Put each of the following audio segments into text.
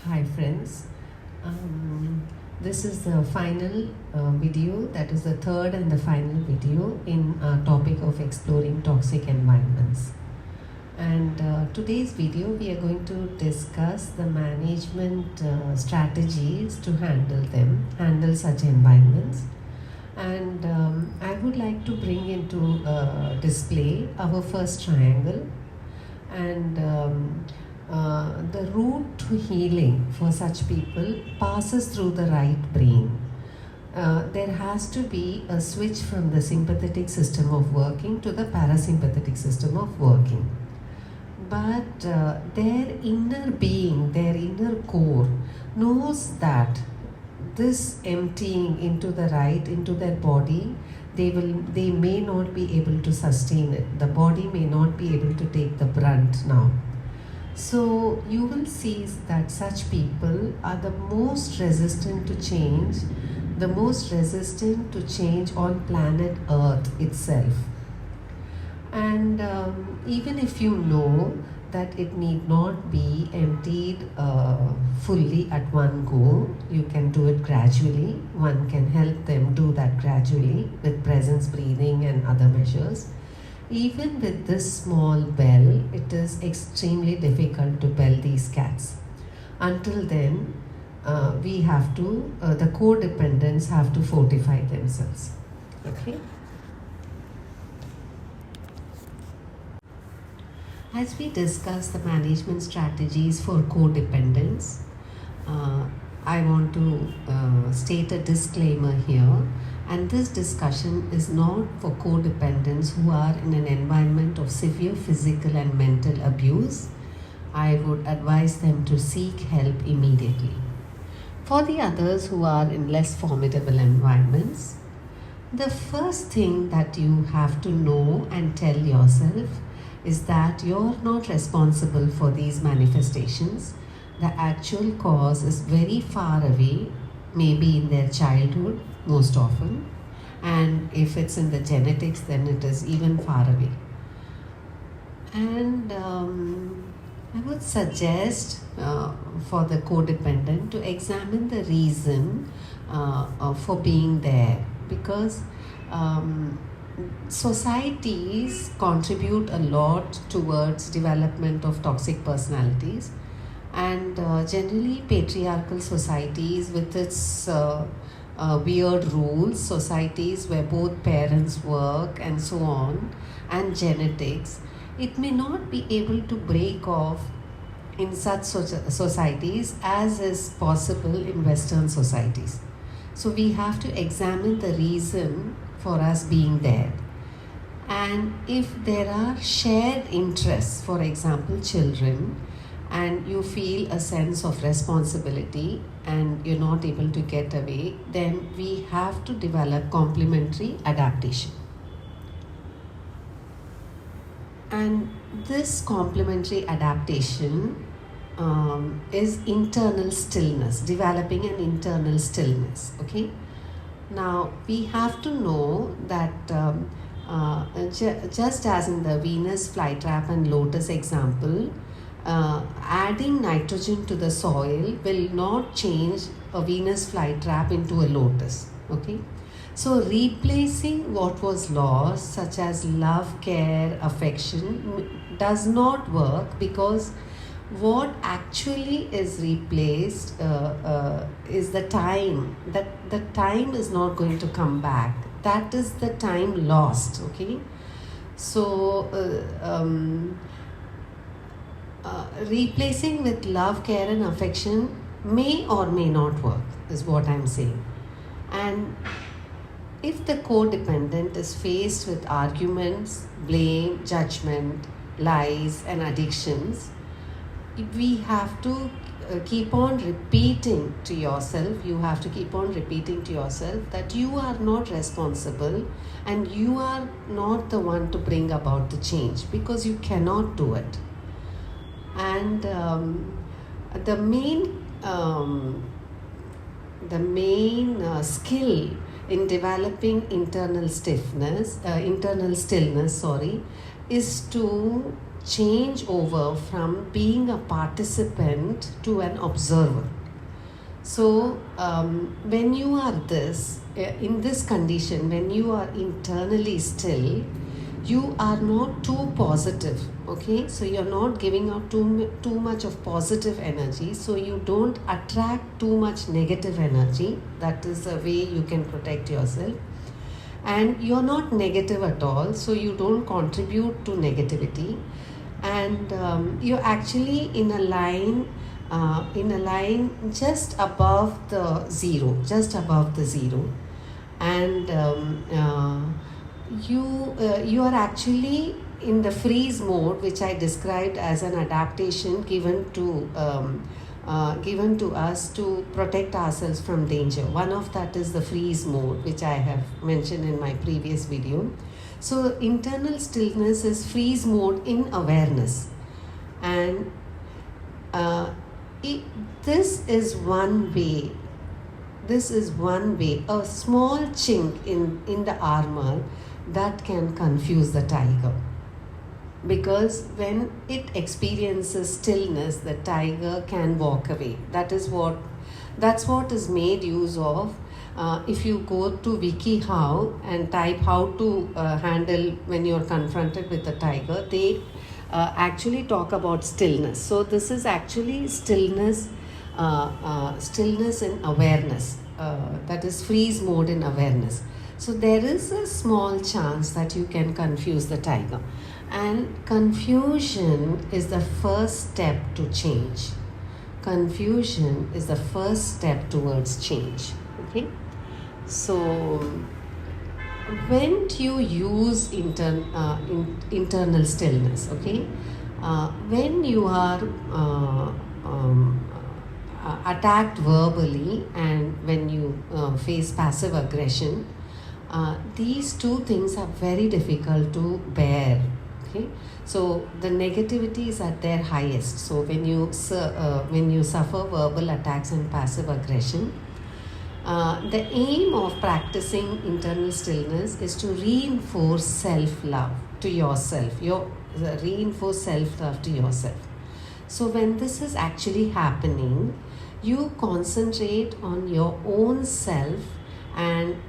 Hi friends, this is the final video, that is the third and the final video in our topic of exploring toxic environments. And today's video we are going to discuss the management strategies to handle such environments. And I would like to bring into display our first triangle, and the route to healing for such people passes through the right brain. There has to be a switch from the sympathetic system of working to the parasympathetic system of working. But their inner being, their inner core, knows that this emptying into the right, into their body, they may not be able to sustain it. The body may not be able to take the brunt now. So you will see that such people are the most resistant to change, the most resistant to change on planet Earth itself. And even if you know that it need not be emptied fully at one go, you can do it gradually. One can help them do that gradually with presence breathing and other measures. Even with this small bell, it is extremely difficult to bell these cats. Until then, the codependents have to fortify themselves. Okay? As we discuss the management strategies for codependence, I want to state a disclaimer here. And this discussion is not for codependents who are in an environment of severe physical and mental abuse. I would advise them to seek help immediately. For the others who are in less formidable environments, the first thing that you have to know and tell yourself is that you're not responsible for these manifestations. The actual cause is very far away, maybe in their childhood, most often, and if it's in the genetics, then it is even far away. And I would suggest for the codependent to examine the reason for being there, because societies contribute a lot towards development of toxic personalities, and generally patriarchal societies with its weird rules, societies where both parents work and so on, and genetics, it may not be able to break off in such societies as is possible in Western societies. So we have to examine the reason for us being there. And if there are shared interests, for example, children, and you feel a sense of responsibility and you're not able to get away, then we have to develop complementary adaptation. And this complementary adaptation is internal stillness, developing an internal stillness. Okay? Now, we have to know that just as in the Venus flytrap and lotus example, adding nitrogen to the soil will not change a Venus flytrap into a lotus. Okay? So replacing what was lost, such as love, care, affection, does not work, because what actually is replaced is the time. That the time is not going to come back. That is the time lost. Okay? So replacing with love, care and affection may or may not work, is what I'm saying. And if the codependent is faced with arguments, blame, judgment, lies and addictions, we have to keep on repeating to yourself, that you are not responsible and you are not the one to bring about the change, because you cannot do it. And the main skill in developing internal stillness, is to change over from being a participant to an observer. So when you are in this condition, when you are internally still, you are not too positive, okay? So you're not giving out too much of positive energy, so you don't attract too much negative energy. That is a way you can protect yourself. And you're not negative at all, so you don't contribute to negativity. And you're actually in a line just above the zero, and you are actually in the freeze mode, which I described as an adaptation given to us to protect ourselves from danger. One of that is the freeze mode, which I have mentioned in my previous video. So internal stillness is freeze mode in awareness, and this is one way, a small chink in the armor that can confuse the tiger. Because when it experiences stillness, the tiger can walk away. That's what is made use of. If you go to WikiHow and type how to handle when you're confronted with a tiger, they actually talk about stillness. So this is actually stillness in awareness. That is freeze mode in awareness. So there is a small chance that you can confuse the tiger. And confusion is the first step to change. Confusion is the first step towards change. Okay? So when do you use internal stillness? Okay? When you are attacked verbally and when you face passive aggression, these two things are very difficult to bear. Okay, so the negativity is at their highest. So when you suffer verbal attacks and passive aggression, the aim of practicing internal stillness is to reinforce self-love to yourself. Reinforce self-love to yourself. So when this is actually happening, you concentrate on your own self and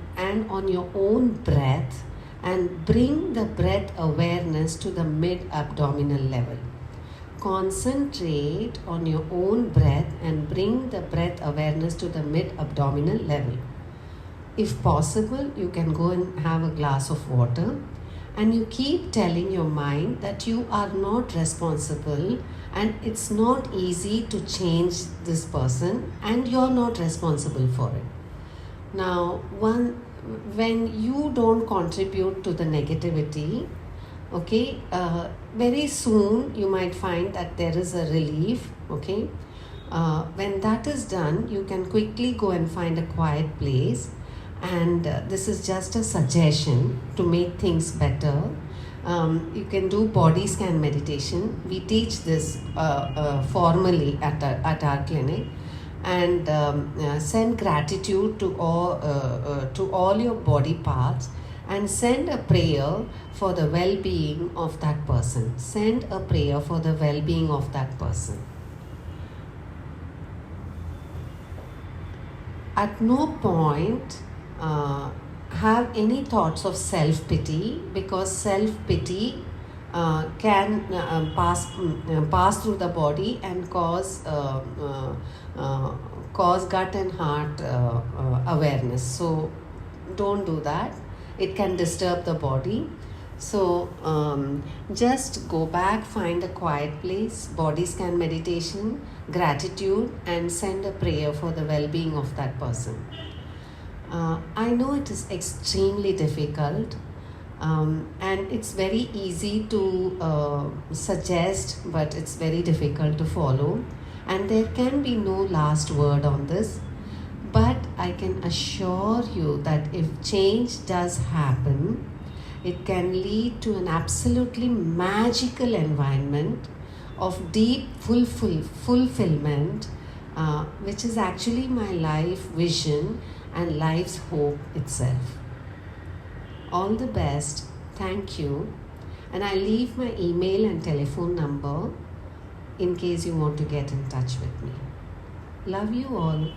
on your own breath, and bring the breath awareness to the mid-abdominal level. Concentrate on your own breath and bring the breath awareness to the mid-abdominal level. If possible, you can go and have a glass of water, and you keep telling your mind that you are not responsible and it's not easy to change this person and you're not responsible for it. Now, when you don't contribute to the negativity, okay, very soon you might find that there is a relief. Okay, when that is done, you can quickly go and find a quiet place, and this is just a suggestion to make things better. You can do body scan meditation. We teach this formally at our clinic. And send gratitude to all your body parts, and send a prayer for the well-being of that person. Send a prayer for the well-being of that person. At no point have any thoughts of self-pity, because self-pity can pass through the body and cause gut and heart awareness. So don't do that. It can disturb the body. So just go back, find a quiet place, body scan meditation, gratitude, and send a prayer for the well-being of that person. I know it is extremely difficult. And it's very easy to suggest, but it's very difficult to follow. And there can be no last word on this. But I can assure you that if change does happen, it can lead to an absolutely magical environment of deep fulfillment, which is actually my life vision and life's hope itself. All the best. Thank you. And I'll leave my email and telephone number in case you want to get in touch with me. Love you all.